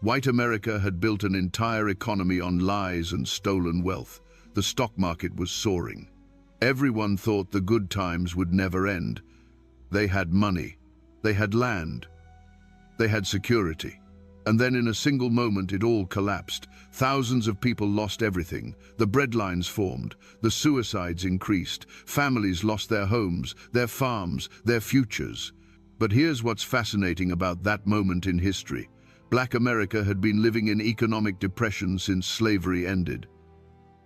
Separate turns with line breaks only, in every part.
White America had built an entire economy on lies and stolen wealth. The stock market was soaring. Everyone thought the good times would never end. They had money, they had land, they had security. And then in a single moment it all collapsed. Thousands of people lost everything. The breadlines formed, the suicides increased, families lost their homes, their farms, their futures. But here's what's fascinating about that moment in history. Black America had been living in economic depression since slavery ended.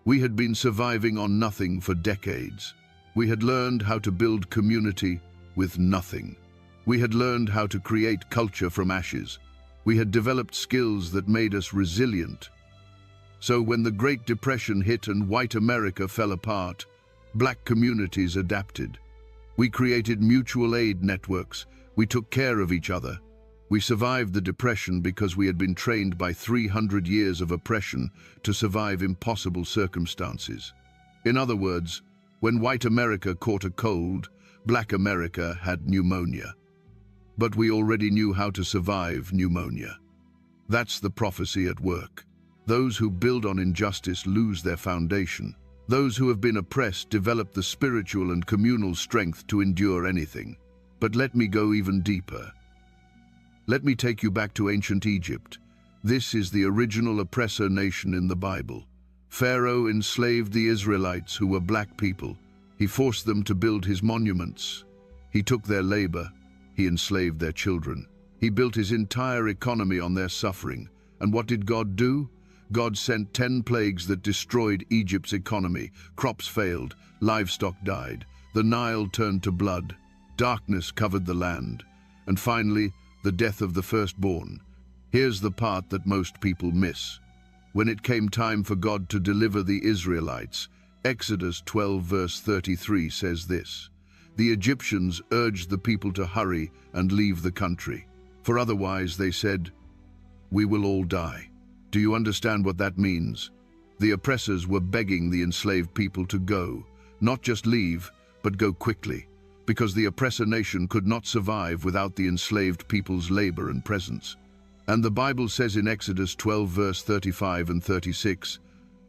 We had been surviving on nothing for decades. We had learned how to build community with nothing. We had learned how to create culture from ashes. We had developed skills that made us resilient. So when the Great Depression hit and white America fell apart, black communities adapted. We created mutual aid networks. We took care of each other. We survived the Depression because we had been trained by 300 years of oppression to survive impossible circumstances. In other words, when white America caught a cold, black America had pneumonia. But we already knew how to survive pneumonia. That's the prophecy at work. Those who build on injustice lose their foundation. Those who have been oppressed develop the spiritual and communal strength to endure anything. But let me go even deeper. Let me take you back to ancient Egypt. This is the original oppressor nation in the Bible. Pharaoh enslaved the Israelites, who were black people. He forced them to build his monuments. He took their labor. He enslaved their children. He built his entire economy on their suffering. And what did God do? God sent 10 plagues that destroyed Egypt's economy. Crops failed, livestock died, the Nile turned to blood, darkness covered the land, and finally, the death of the firstborn. Here's the part that most people miss. When it came time for God to deliver the Israelites, Exodus 12 verse 33 says this: "The Egyptians urged the people to hurry and leave the country, for otherwise, they said, we will all die." Do you understand what that means? The oppressors were begging the enslaved people to go, not just leave, but go quickly, because the oppressor nation could not survive without the enslaved people's labor and presence. And the Bible says in Exodus 12 verse 35 and 36,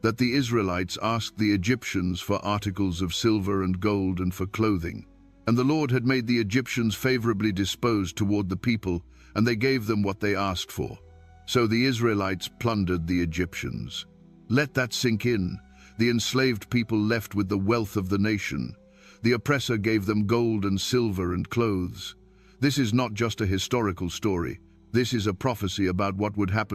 that the Israelites asked the Egyptians for articles of silver and gold and for clothing. And the Lord had made the Egyptians favorably disposed toward the people, and they gave them what they asked for. So the Israelites plundered the Egyptians. Let that sink in. The enslaved people left with the wealth of the nation. The oppressor gave them gold and silver and clothes. This is not just a historical story. This is a prophecy about what would happen